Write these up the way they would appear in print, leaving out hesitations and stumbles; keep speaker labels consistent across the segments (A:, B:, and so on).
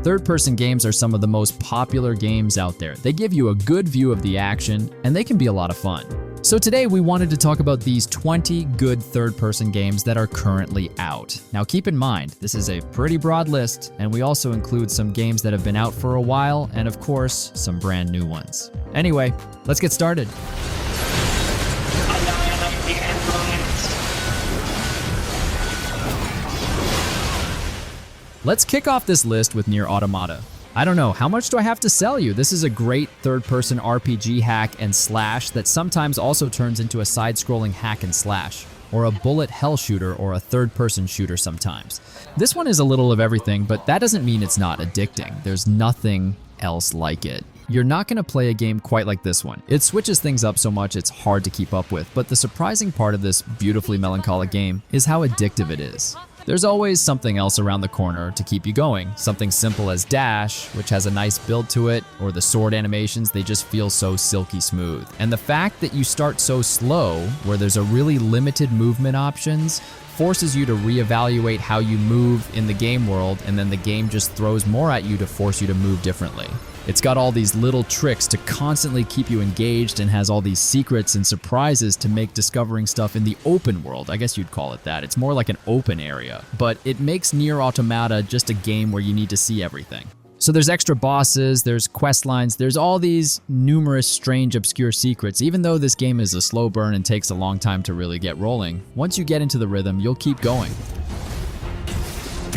A: Third-person games are some of the most popular games out there. They give you a good view of the action, and they can be a lot of fun. So today we wanted to talk about these 20 good third-person games that are currently out. Now keep in mind, this is a pretty broad list, and we also include some games that have been out for a while, and of course, some brand new ones. Anyway, let's get started. Let's kick off this list with NieR Automata. I don't know, how much do I have to sell you? This is a great third-person RPG hack and slash that sometimes also turns into a side-scrolling hack and slash, or a bullet hell shooter or a third-person shooter sometimes. This one is a little of everything, but that doesn't mean it's not addicting. There's nothing else like it. You're not gonna play a game quite like this one. It switches things up so much it's hard to keep up with, but the surprising part of this beautifully melancholic game is how addictive it is. There's always something else around the corner to keep you going. Something simple as dash, which has a nice build to it, or the sword animations, they just feel so silky smooth. And the fact that you start so slow, where there's a really limited movement options, forces you to reevaluate how you move in the game world, and then the game just throws more at you to force you to move differently. It's got all these little tricks to constantly keep you engaged and has all these secrets and surprises to make discovering stuff in the open world. I guess you'd call it that. It's more like an open area, but it makes NieR Automata just a game where you need to see everything. So there's extra bosses, there's quest lines, there's all these numerous strange obscure secrets. Even though this game is a slow burn and takes a long time to really get rolling, once you get into the rhythm, you'll keep going.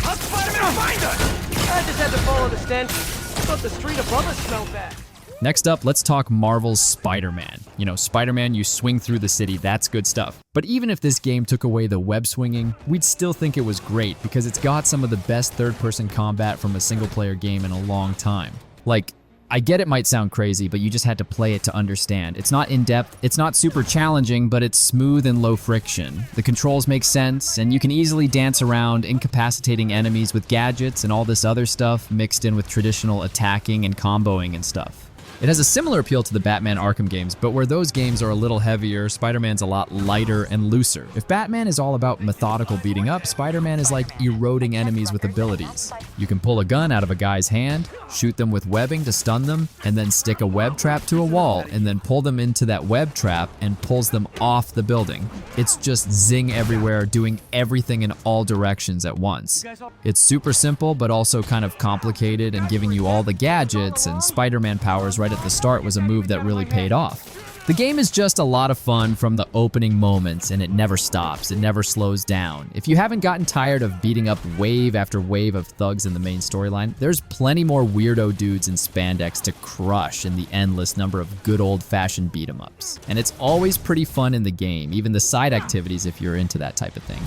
B: I'll Spider-Man find us! I just had to follow the stench. I thought the street above us smelled bad.
A: Next up, let's talk Marvel's Spider-Man. You know, Spider-Man, you swing through the city, that's good stuff. But even if this game took away the web swinging, we'd still think it was great because it's got some of the best third-person combat from a single-player game in a long time. Like, I get it might sound crazy, but you just had to play it to understand. It's not in-depth, it's not super challenging, but it's smooth and low friction. The controls make sense, and you can easily dance around, incapacitating enemies with gadgets and all this other stuff mixed in with traditional attacking and comboing and stuff. It has a similar appeal to the Batman Arkham games, but where those games are a little heavier, Spider-Man's a lot lighter and looser. If Batman is all about methodical beating up, Spider-Man is like eroding enemies with abilities. You can pull a gun out of a guy's hand, shoot them with webbing to stun them, and then stick a web trap to a wall, and then pull them into that web trap and pulls them off the building. It's just zing everywhere, doing everything in all directions at once. It's super simple, but also kind of complicated and giving you all the gadgets and Spider-Man powers right at the start was a move that really paid off. The game is just a lot of fun from the opening moments, and it never stops, it never slows down. If you haven't gotten tired of beating up wave after wave of thugs in the main storyline, there's plenty more weirdo dudes in spandex to crush in the endless number of good old-fashioned beat-em-ups. And it's always pretty fun in the game, even the side activities if you're into that type of thing.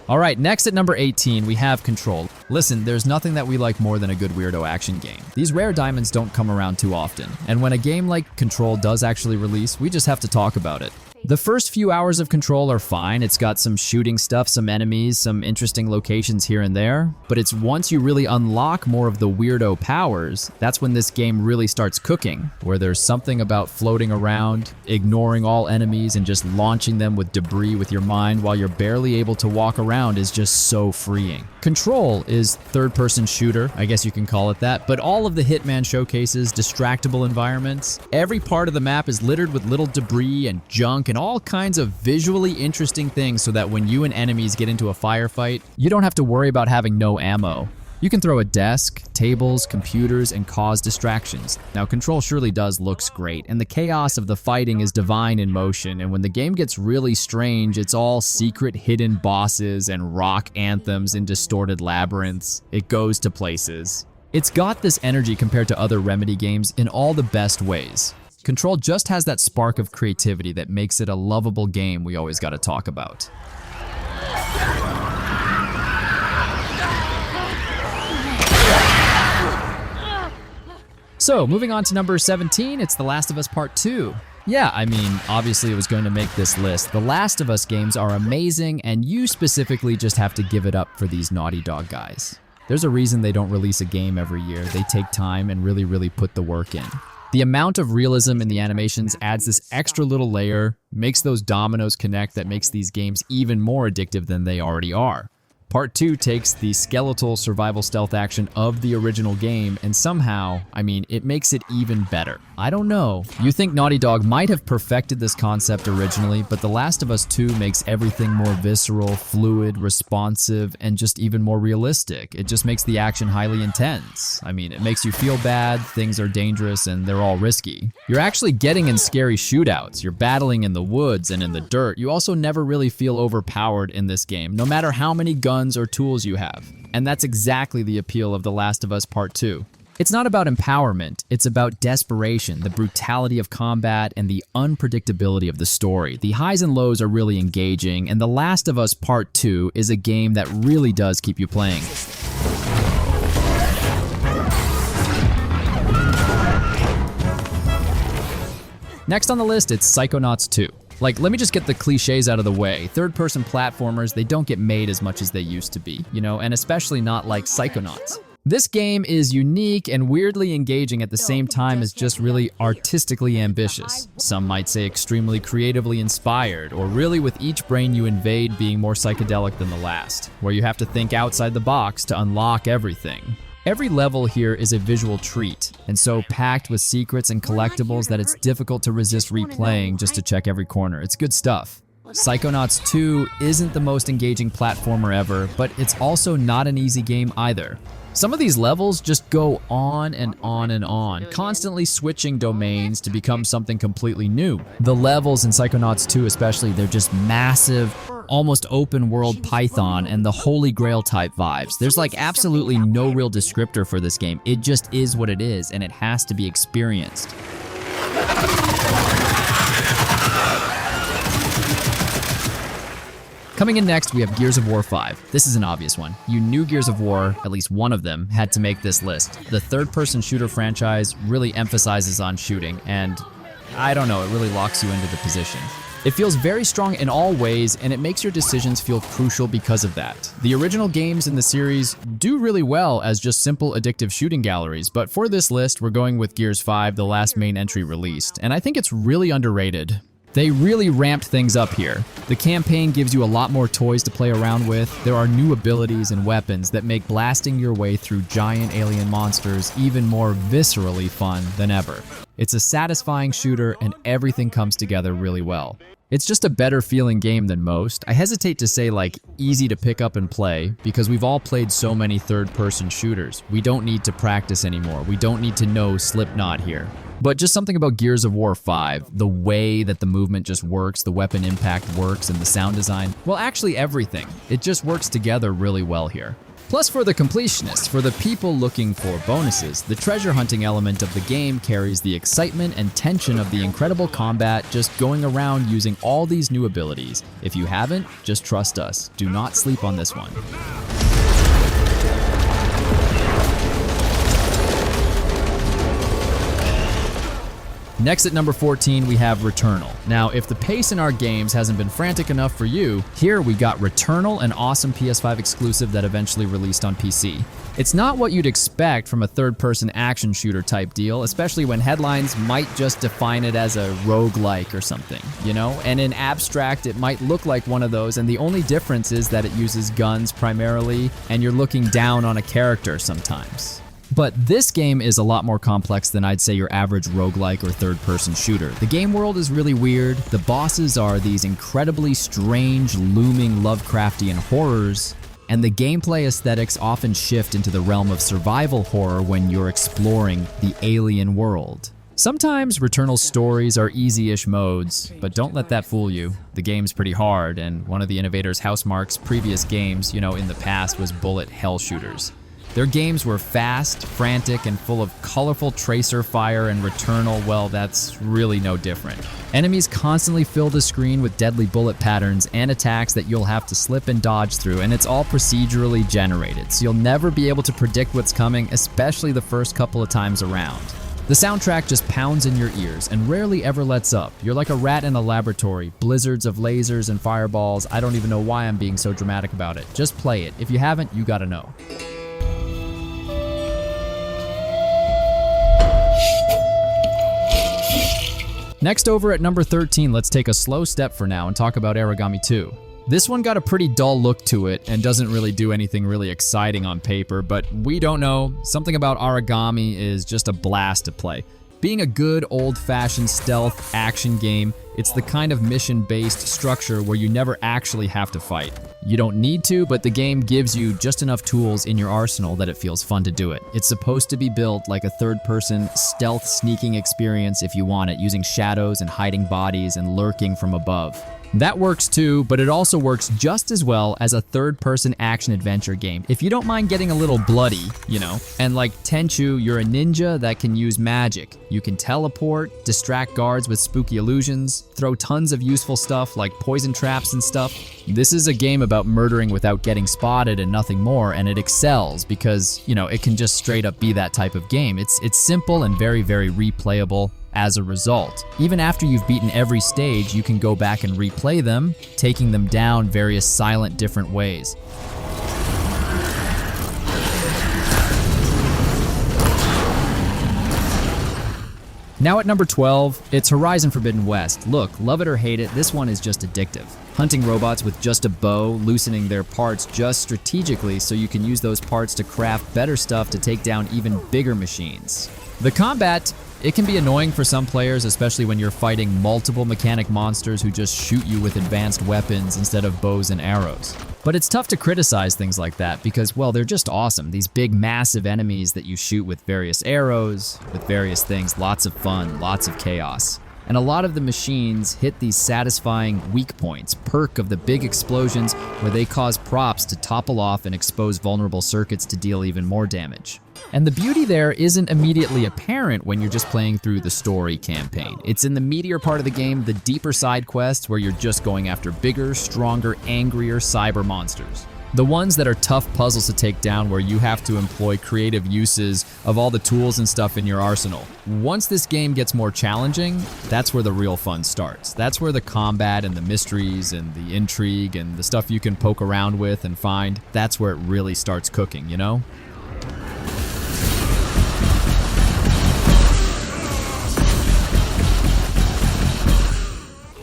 A: All right, next at number 18, we have Control. Listen, there's nothing that we like more than a good weirdo action game. These rare diamonds don't come around too often, and when a game like Control does actually release, we just have to talk about it. The first few hours of Control are fine. It's got some shooting stuff, some enemies, some interesting locations here and there, but it's once you really unlock more of the weirdo powers, that's when this game really starts cooking, where there's something about floating around, ignoring all enemies, and just launching them with debris with your mind while you're barely able to walk around is just so freeing. Control is third-person shooter, I guess you can call it that, but all of the Hitman showcases distractible environments. Every part of the map is littered with little debris and junk and all kinds of visually interesting things so that when you and enemies get into a firefight, you don't have to worry about having no ammo. You can throw a desk, tables, computers, and cause distractions. Now, Control surely does looks great, and the chaos of the fighting is divine in motion, and when the game gets really strange, it's all secret hidden bosses and rock anthems in distorted labyrinths. It goes to places. It's got this energy compared to other Remedy games in all the best ways. Control just has that spark of creativity that makes it a lovable game we always gotta talk about. So, moving on to number 17, it's The Last of Us Part 2. Yeah, I mean, obviously it was going to make this list. The Last of Us games are amazing, and you specifically just have to give it up for these Naughty Dog guys. There's a reason they don't release a game every year. They take time and really put the work in. The amount of realism in the animations adds this extra little layer, makes those dominoes connect that makes these games even more addictive than they already are. Part 2 takes the skeletal survival stealth action of the original game and somehow, it makes it even better. I don't know. You think Naughty Dog might have perfected this concept originally, but The Last of Us 2 makes everything more visceral, fluid, responsive, and just even more realistic. It just makes the action highly intense. It makes you feel bad, things are dangerous, and they're all risky. You're actually getting in scary shootouts. You're battling in the woods and in the dirt. You also never really feel overpowered in this game, no matter how many guns or tools you have. And that's exactly the appeal of The Last of Us Part 2. It's not about empowerment, it's about desperation, the brutality of combat, and the unpredictability of the story. The highs and lows are really engaging, and The Last of Us Part 2 is a game that really does keep you playing. Next on the list, it's Psychonauts 2. Let me just get the cliches out of the way. Third-person platformers, they don't get made as much as they used to be, and especially not like Psychonauts. This game is unique and weirdly engaging at the same time as just really artistically ambitious. Some might say extremely creatively inspired, or really with each brain you invade being more psychedelic than the last, where you have to think outside the box to unlock everything. Every level here is a visual treat, and so packed with secrets and collectibles that it's difficult to resist replaying just to check every corner. It's good stuff. Psychonauts 2 isn't the most engaging platformer ever, but it's also not an easy game either. Some of these levels just go on and on and on, constantly switching domains to become something completely new. The levels in Psychonauts 2 especially, they're just massive, almost open world Python and the Holy Grail type vibes. There's absolutely no real descriptor for this game. It just is what it is, and it has to be experienced. Coming in next, we have Gears of War 5. This is an obvious one. You knew Gears of War, at least one of them, had to make this list. The third-person shooter franchise really emphasizes on shooting, and I don't know, it really locks you into the position. It feels very strong in all ways, and it makes your decisions feel crucial because of that. The original games in the series do really well as just simple addictive shooting galleries, but for this list, we're going with Gears 5, the last main entry released, and I think it's really underrated. They really ramped things up here. The campaign gives you a lot more toys to play around with. There are new abilities and weapons that make blasting your way through giant alien monsters even more viscerally fun than ever. It's a satisfying shooter and everything comes together really well. It's just a better feeling game than most. I hesitate to say easy to pick up and play because we've all played so many third-person shooters. We don't need to practice anymore. We don't need to know Slipknot here. But just something about Gears of War 5, the way that the movement just works, the weapon impact works, and the sound design, well, actually everything. It just works together really well here. Plus, for the completionists, for the people looking for bonuses, the treasure hunting element of the game carries the excitement and tension of the incredible combat just going around using all these new abilities. If you haven't, just trust us. Do not sleep on this one. Next at number 14, we have Returnal. Now, if the pace in our games hasn't been frantic enough for you, here we got Returnal, an awesome PS5 exclusive that eventually released on PC. It's not what you'd expect from a third-person action shooter type deal, especially when headlines might just define it as a roguelike or something, And in abstract, it might look like one of those, and the only difference is that it uses guns primarily, and you're looking down on a character sometimes. But this game is a lot more complex than I'd say your average roguelike or third-person shooter. The game world is really weird, the bosses are these incredibly strange, looming Lovecraftian horrors, and the gameplay aesthetics often shift into the realm of survival horror when you're exploring the alien world. Sometimes Returnal's stories are easy-ish modes, but don't let that fool you. The game's pretty hard, and one of the innovators Housemarque's previous games, in the past was bullet hell shooters. Their games were fast, frantic, and full of colorful tracer fire, and Returnal, well, that's really no different. Enemies constantly fill the screen with deadly bullet patterns and attacks that you'll have to slip and dodge through, and it's all procedurally generated, so you'll never be able to predict what's coming, especially the first couple of times around. The soundtrack just pounds in your ears and rarely ever lets up. You're like a rat in a laboratory, blizzards of lasers and fireballs. I don't even know why I'm being so dramatic about it. Just play it. If you haven't, you gotta know. Next, over at number 13, let's take a slow step for now and talk about Aragami 2. This one got a pretty dull look to it and doesn't really do anything really exciting on paper, but we don't know. Something about Aragami is just a blast to play. Being a good old-fashioned stealth action game, it's the kind of mission-based structure where you never actually have to fight. You don't need to, but the game gives you just enough tools in your arsenal that it feels fun to do it. It's supposed to be built like a third-person stealth sneaking experience if you want it, using shadows and hiding bodies and lurking from above. That works too, but it also works just as well as a third-person action-adventure game. If you don't mind getting a little bloody, you know, and like Tenchu, you're a ninja that can use magic. You can teleport, distract guards with spooky illusions, throw tons of useful stuff like poison traps and stuff. This is a game about murdering without getting spotted and nothing more, and it excels because, you know, it can just straight up be that type of game. It's simple and very, very replayable. As a result, even after you've beaten every stage, you can go back and replay them, taking them down various silent different ways. Now at number 12, it's Horizon Forbidden West. Look, love it or hate it, this one is just addictive. Hunting robots with just a bow, loosening their parts just strategically so you can use those parts to craft better stuff to take down even bigger machines. The combat, it can be annoying for some players, especially when you're fighting multiple mechanic monsters who just shoot you with advanced weapons instead of bows and arrows. But it's tough to criticize things like that because, well, they're just awesome. These big, massive enemies that you shoot with various arrows, with various things, lots of fun, lots of chaos. And a lot of the machines hit these satisfying weak points, perk of the big explosions where they cause props to topple off and expose vulnerable circuits to deal even more damage. And the beauty there isn't immediately apparent when you're just playing through the story campaign. It's in the meatier part of the game, the deeper side quests, where you're just going after bigger, stronger, angrier cyber monsters. The ones that are tough puzzles to take down where you have to employ creative uses of all the tools and stuff in your arsenal. Once this game gets more challenging, that's where the real fun starts. That's where the combat and the mysteries and the intrigue and the stuff you can poke around with and find, that's where it really starts cooking, you know?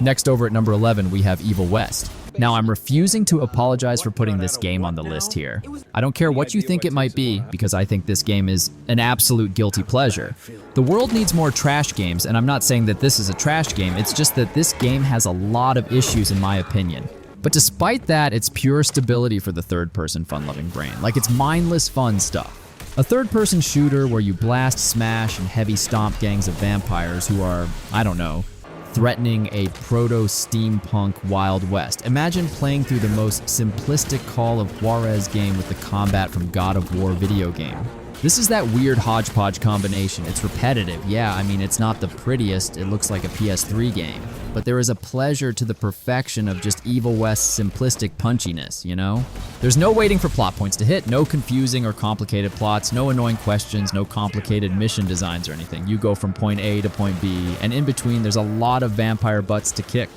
A: Next, over at number 11, we have Evil West. Now, I'm refusing to apologize for putting this game on the list here. I don't care what you think it might be, because I think this game is an absolute guilty pleasure. The world needs more trash games, and I'm not saying that this is a trash game, it's just that this game has a lot of issues in my opinion. But despite that, it's pure stability for the third-person fun-loving brain. Like, it's mindless fun stuff. A third-person shooter where you blast, smash, and heavy stomp gangs of vampires who are, I don't know, threatening a proto-steampunk Wild West. Imagine playing through the most simplistic Call of Juarez game with the combat from God of War video game. This is that weird hodgepodge combination. It's repetitive, yeah, I mean, it's not the prettiest, it looks like a PS3 game. But there is a pleasure to the perfection of just Evil West's simplistic punchiness, you know? There's no waiting for plot points to hit, no confusing or complicated plots, no annoying questions, no complicated mission designs or anything. You go from point A to point B, and in between there's a lot of vampire butts to kick.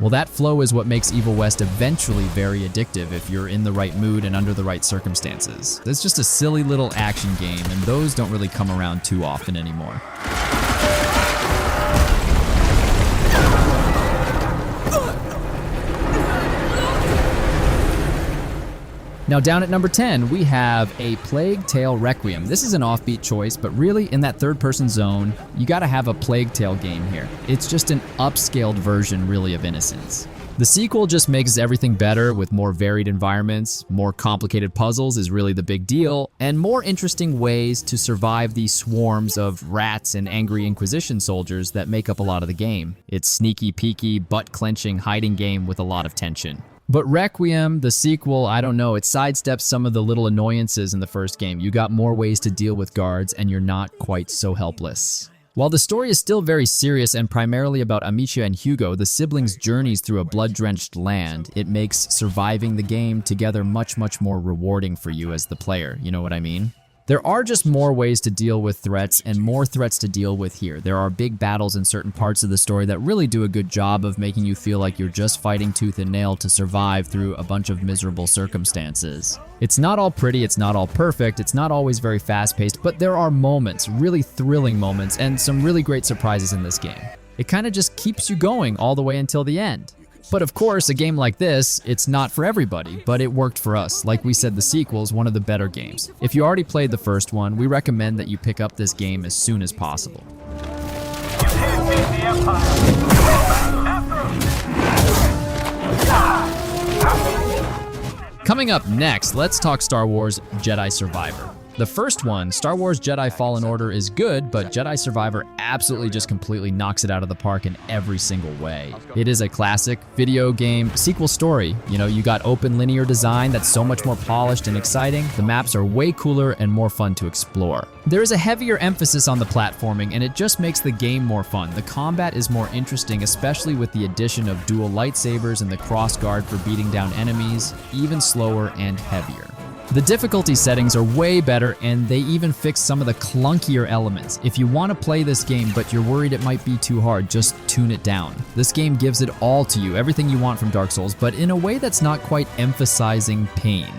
A: Well, that flow is what makes Evil West eventually very addictive if you're in the right mood and under the right circumstances. It's just a silly little action game, and those don't really come around too often anymore. Now down at number 10, we have A Plague Tale Requiem. This is an offbeat choice, but really in that third-person zone, you gotta have a Plague Tale game here. It's just an upscaled version, really, of Innocence. The sequel just makes everything better with more varied environments, more complicated puzzles is really the big deal, and more interesting ways to survive these swarms of rats and angry Inquisition soldiers that make up a lot of the game. It's sneaky, peeky, butt-clenching hiding game with a lot of tension. But Requiem, the sequel, I don't know, it sidesteps some of the little annoyances in the first game. You got more ways to deal with guards, and you're not quite so helpless. While the story is still very serious and primarily about Amicia and Hugo, the siblings' journeys through a blood-drenched land, it makes surviving the game together much, much more rewarding for you as the player, you know what I mean? There are just more ways to deal with threats and more threats to deal with here. There are big battles in certain parts of the story that really do a good job of making you feel like you're just fighting tooth and nail to survive through a bunch of miserable circumstances. It's not all pretty, it's not all perfect, it's not always very fast-paced, but there are moments, really thrilling moments, and some really great surprises in this game. It kind of just keeps you going all the way until the end. But of course, a game like this, it's not for everybody, but it worked for us. Like we said, the sequel's one of the better games. If you already played the first one, we recommend that you pick up this game as soon as possible. Coming up next, let's talk Star Wars Jedi Survivor. The first one, Star Wars Jedi Fallen Order, is good, but Jedi Survivor absolutely just completely knocks it out of the park in every single way. It is a classic video game sequel story. You got open linear design that's so much more polished and exciting. The maps are way cooler and more fun to explore. There is a heavier emphasis on the platforming, and it just makes the game more fun. The combat is more interesting, especially with the addition of dual lightsabers and the crossguard for beating down enemies, even slower and heavier. The difficulty settings are way better, and they even fix some of the clunkier elements. If you want to play this game but you're worried it might be too hard, just tune it down. This game gives it all to you, everything you want from Dark Souls, but in a way that's not quite emphasizing pain.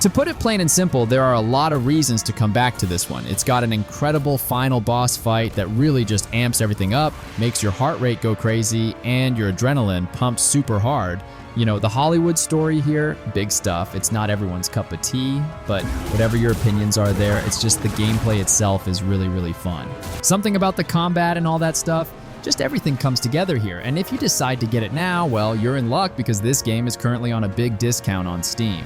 A: To put it plain and simple, there are a lot of reasons to come back to this one. It's got an incredible final boss fight that really just amps everything up, makes your heart rate go crazy, and your adrenaline pumps super hard. The Hollywood story here, big stuff. It's not everyone's cup of tea, but whatever your opinions are there, it's just the gameplay itself is really, really fun. Something about the combat and all that stuff, just everything comes together here. And if you decide to get it now, well, you're in luck because this game is currently on a big discount on Steam.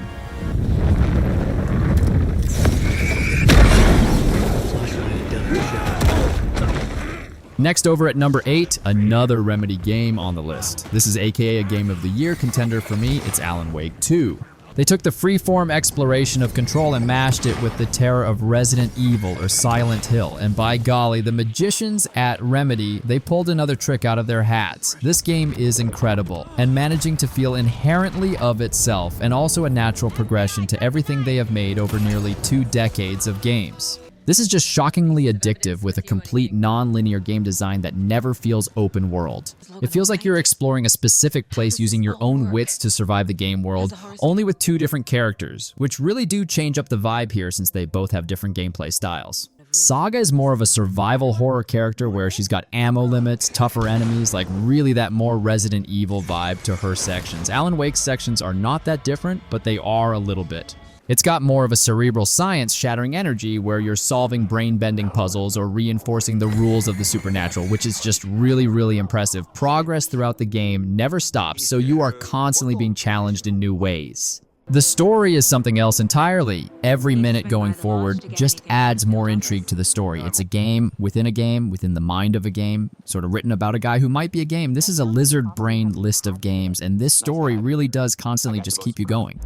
A: Next, over at number 8, another Remedy game on the list. This is aka a Game of the Year contender for me. It's Alan Wake 2. They took the freeform exploration of Control and mashed it with the terror of Resident Evil or Silent Hill. And by golly, the magicians at Remedy, they pulled another trick out of their hats. This game is incredible and managing to feel inherently of itself and also a natural progression to everything they have made over nearly 2 decades of games. This is just shockingly addictive with a complete non-linear game design that never feels open world. It feels like you're exploring a specific place using your own wits to survive the game world, only with 2 different characters, which really do change up the vibe here since they both have different gameplay styles. Saga is more of a survival horror character where she's got ammo limits, tougher enemies, like really that more Resident Evil vibe to her sections. Alan Wake's sections are not that different, but they are a little bit. It's got more of a cerebral science shattering energy where you're solving brain-bending puzzles or reinforcing the rules of the supernatural, which is just really, really impressive. Progress throughout the game never stops, so you are constantly being challenged in new ways. The story is something else entirely. Every minute going forward just adds more intrigue to the story. It's a game, within the mind of a game, sort of written about a guy who might be a game. This is a lizard-brained list of games, and this story really does constantly just keep you going.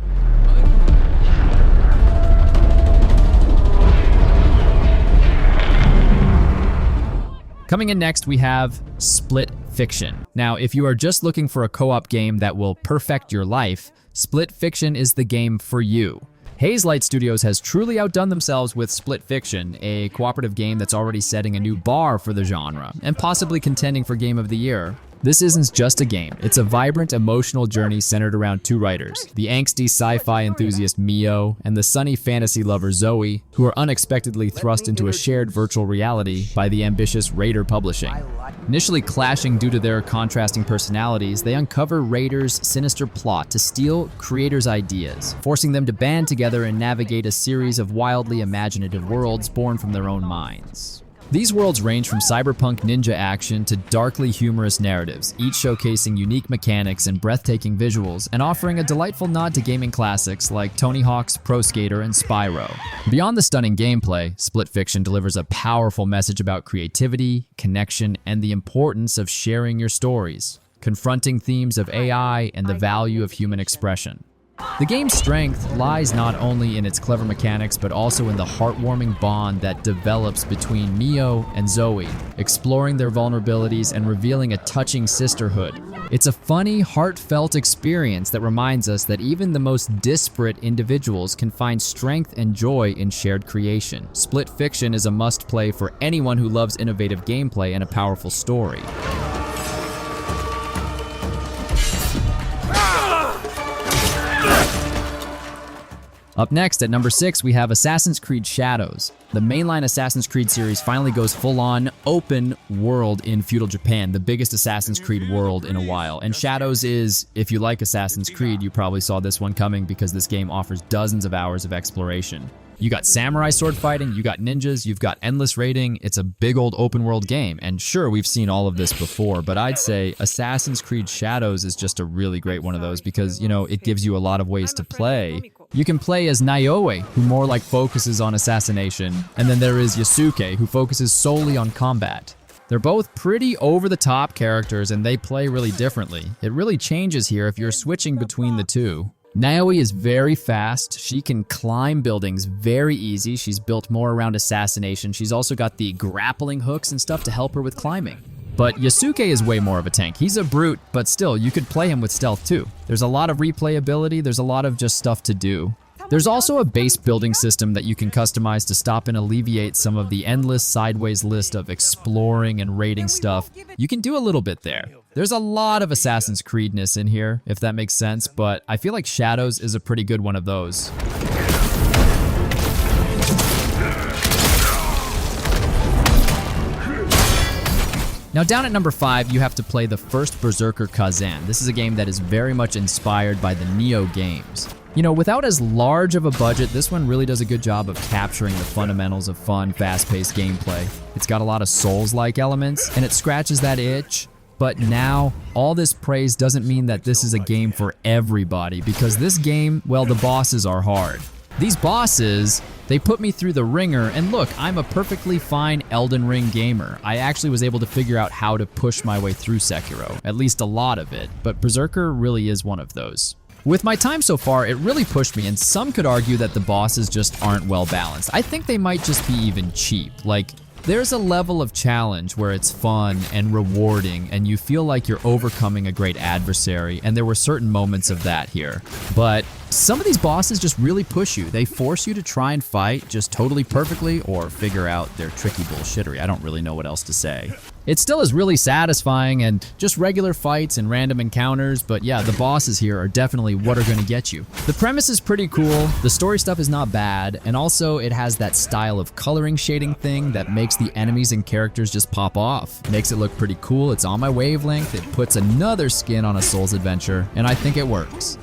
A: Coming in next, we have Split Fiction. Now, if you are just looking for a co-op game that will perfect your life, Split Fiction is the game for you. Hazelight Studios has truly outdone themselves with Split Fiction, a cooperative game that's already setting a new bar for the genre, and possibly contending for Game of the Year. This isn't just a game, it's a vibrant emotional journey centered around 2 writers, the angsty sci-fi enthusiast Mio and the sunny fantasy lover Zoe, who are unexpectedly thrust into a shared virtual reality by the ambitious Raider Publishing. Initially clashing due to their contrasting personalities, they uncover Raider's sinister plot to steal creators' ideas, forcing them to band together and navigate a series of wildly imaginative worlds born from their own minds. These worlds range from cyberpunk ninja action to darkly humorous narratives, each showcasing unique mechanics and breathtaking visuals, and offering a delightful nod to gaming classics like Tony Hawk's Pro Skater and Spyro. Beyond the stunning gameplay, Split Fiction delivers a powerful message about creativity, connection, and the importance of sharing your stories, confronting themes of AI and the value of human expression. The game's strength lies not only in its clever mechanics, but also in the heartwarming bond that develops between Mio and Zoe, exploring their vulnerabilities and revealing a touching sisterhood. It's a funny, heartfelt experience that reminds us that even the most disparate individuals can find strength and joy in shared creation. Split Fiction is a must-play for anyone who loves innovative gameplay and a powerful story. Up next, at number 6, we have Assassin's Creed Shadows. The mainline Assassin's Creed series finally goes full-on open world in feudal Japan, the biggest Assassin's Creed world in a while. And Shadows is, if you like Assassin's Creed, you probably saw this one coming because this game offers dozens of hours of exploration. You got samurai sword fighting, you got ninjas, you've got endless raiding. It's a big old open world game. And sure, we've seen all of this before, but I'd say Assassin's Creed Shadows is just a really great one of those because, you know, it gives you a lot of ways to play. You can play as NieR, who more like focuses on assassination, and then there is Yasuke, who focuses solely on combat. They're both pretty over-the-top characters, and they play really differently. It really changes here if you're switching between the two. NieR is very fast. She can climb buildings very easy. She's built more around assassination. She's also got the grappling hooks and stuff to help her with climbing. But Yasuke is way more of a tank. He's a brute, but still, you could play him with stealth too. There's a lot of replayability. There's a lot of just stuff to do. There's also a base building system that you can customize to stop and alleviate some of the endless sideways list of exploring and raiding stuff. You can do a little bit there. There's a lot of Assassin's Creed-ness in here, if that makes sense, but I feel like Shadows is a pretty good one of those. Now down at number 5, you have to play the first Berserker Khazan. This is a game that is very much inspired by the Neo games. You know, without as large of a budget, this one really does a good job of capturing the fundamentals of fun, fast-paced gameplay. It's got a lot of Souls-like elements, and it scratches that itch. But now, all this praise doesn't mean that this is a game for everybody, because this game, well, the bosses are hard. These bosses, they put me through the ringer, and look, I'm a perfectly fine Elden Ring gamer. I actually was able to figure out how to push my way through Sekiro, at least a lot of it, but Berserker really is one of those. With my time so far, it really pushed me, and some could argue that the bosses just aren't well balanced. I think they might just be even cheap. Like, there's a level of challenge where it's fun and rewarding and you feel like you're overcoming a great adversary, and there were certain moments of that here. But some of these bosses just really push you. They force you to try and fight just totally perfectly or figure out their tricky bullshittery. I don't really know what else to say. It still is really satisfying and just regular fights and random encounters, but yeah, the bosses here are definitely what are going to get you. The premise is pretty cool, the story stuff is not bad, and also it has that style of coloring shading thing that makes the enemies and characters just pop off. It makes it look pretty cool, it's on my wavelength, it puts another skin on a Souls adventure, and I think it works.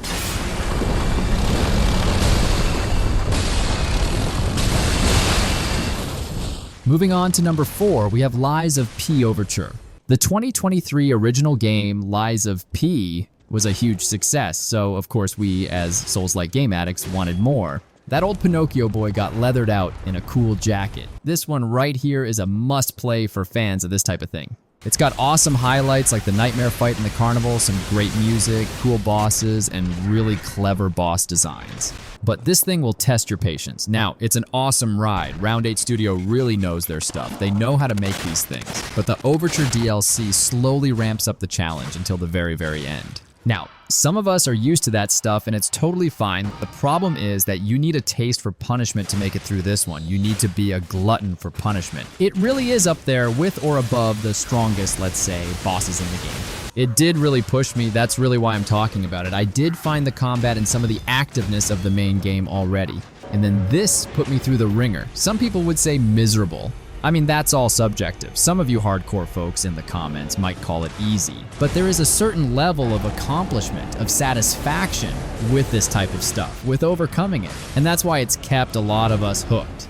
A: Moving on to number 4, we have Lies of P Overture. The 2023 original game, Lies of P, was a huge success, so of course we, as Souls-like game addicts, wanted more. That old Pinocchio boy got leathered out in a cool jacket. This one right here is a must-play for fans of this type of thing. It's got awesome highlights like the nightmare fight in the carnival, some great music, cool bosses, and really clever boss designs. But this thing will test your patience. Now, it's an awesome ride. Round 8 Studio really knows their stuff. They know how to make these things. But the Overture DLC slowly ramps up the challenge until the very, very end. Now, some of us are used to that stuff and it's totally fine. The problem is that you need a taste for punishment to make it through this one. You need to be a glutton for punishment. It really is up there with or above the strongest, let's say, bosses in the game. It did really push me, that's really why I'm talking about it. I did find the combat and some of the activeness of the main game already. And then this put me through the ringer. Some people would say miserable. I mean, that's all subjective. Some of you hardcore folks in the comments might call it easy, but there is a certain level of accomplishment, of satisfaction with this type of stuff, with overcoming it. And that's why it's kept a lot of us hooked.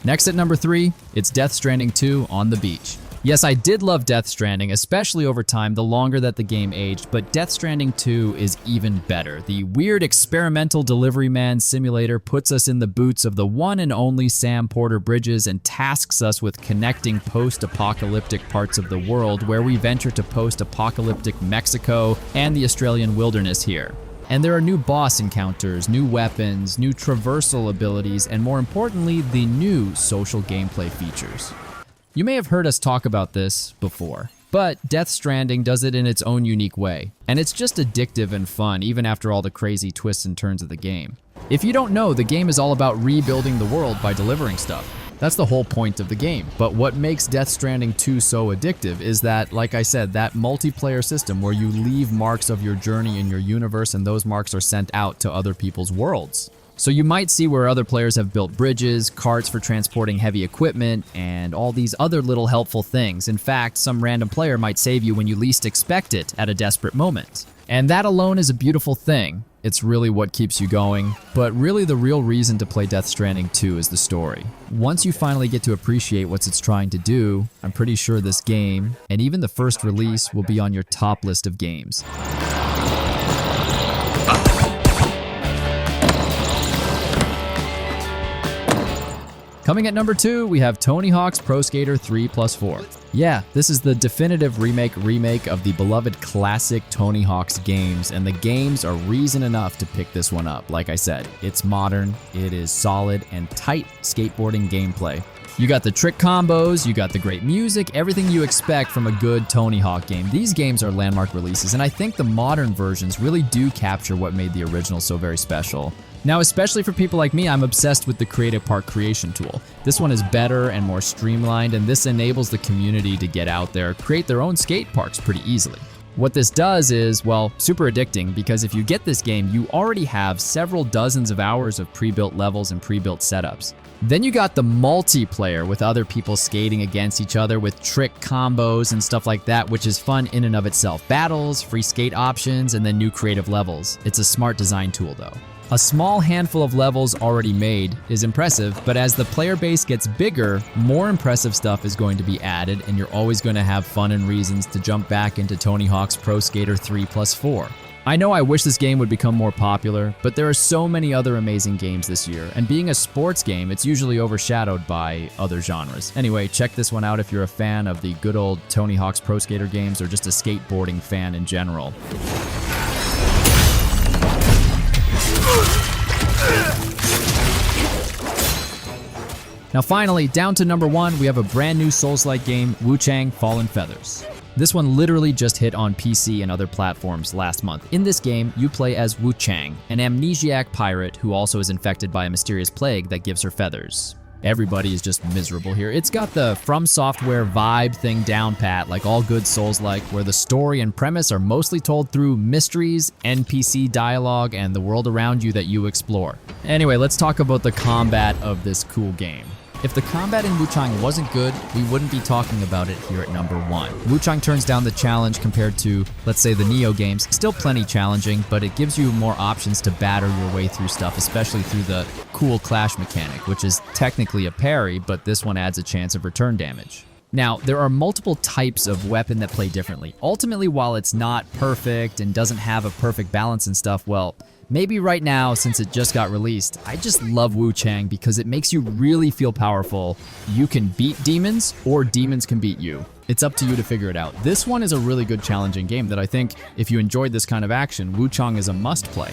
A: Next at number 3, it's Death Stranding 2 on the beach. Yes, I did love Death Stranding, especially over time, the longer that the game aged, but Death Stranding 2 is even better. The weird experimental delivery man simulator puts us in the boots of the one and only Sam Porter Bridges and tasks us with connecting post-apocalyptic parts of the world where we venture to post-apocalyptic Mexico and the Australian wilderness here. And there are new boss encounters, new weapons, new traversal abilities, and more importantly, the new social gameplay features. You may have heard us talk about this before, but Death Stranding does it in its own unique way, and it's just addictive and fun even after all the crazy twists and turns of the game. If you don't know, the game is all about rebuilding the world by delivering stuff. That's the whole point of the game. But what makes Death Stranding 2 so addictive is that, like I said, that multiplayer system where you leave marks of your journey in your universe and those marks are sent out to other people's worlds. So you might see where other players have built bridges, carts for transporting heavy equipment, and all these other little helpful things. In fact, some random player might save you when you least expect it at a desperate moment. And that alone is a beautiful thing. It's really what keeps you going. But really the real reason to play Death Stranding 2 is the story. Once you finally get to appreciate what it's trying to do, I'm pretty sure this game, and even the first release, will be on your top list of games. Coming at number 2, we have Tony Hawk's Pro Skater 3+4. Yeah, this is the definitive remake of the beloved classic Tony Hawk's games, and the games are reason enough to pick this one up. Like I said, it's modern, it is solid, and tight skateboarding gameplay. You got the trick combos, you got the great music, everything you expect from a good Tony Hawk game. These games are landmark releases, and I think the modern versions really do capture what made the original so very special. Now, especially for people like me, I'm obsessed with the Creative Park creation tool. This one is better and more streamlined, and this enables the community to get out there, create their own skate parks pretty easily. What this does is, well, super addicting, because if you get this game, you already have several dozens of hours of pre-built levels and pre-built setups. Then you got the multiplayer with other people skating against each other with trick combos and stuff like that, which is fun in and of itself. Battles, free skate options, and then new creative levels. It's a smart design tool though. A small handful of levels already made is impressive, but as the player base gets bigger, more impressive stuff is going to be added, and you're always going to have fun and reasons to jump back into Tony Hawk's Pro Skater 3+4. I know I wish this game would become more popular, but there are so many other amazing games this year, and being a sports game, it's usually overshadowed by other genres. Anyway, check this one out if you're a fan of the good old Tony Hawk's Pro Skater games or just a skateboarding fan in general. Now finally, down to number 1, we have a brand new Souls-like game, Wuchang Fallen Feathers. This one literally just hit on PC and other platforms last month. In this game, you play as Wuchang, an amnesiac pirate who also is infected by a mysterious plague that gives her feathers. Everybody is just miserable here. It's got the From Software vibe thing down pat, like all good Souls-like, where the story and premise are mostly told through mysteries, NPC dialogue, and the world around you that you explore. Anyway, let's talk about the combat of this cool game. If the combat in Wuchang wasn't good, we wouldn't be talking about it here at number 1. Wuchang turns down the challenge compared to, let's say, the Nioh games. Still plenty challenging, but it gives you more options to batter your way through stuff, especially through the cool clash mechanic, which is technically a parry, but this one adds a chance of return damage. Now, there are multiple types of weapon that play differently. Ultimately, while it's not perfect and doesn't have a perfect balance and stuff, well, maybe right now, since it just got released, I just love Wuchang because it makes you really feel powerful. You can beat demons, or demons can beat you. It's up to you to figure it out. This one is a really good challenging game that I think if you enjoyed this kind of action, Wuchang is a must play.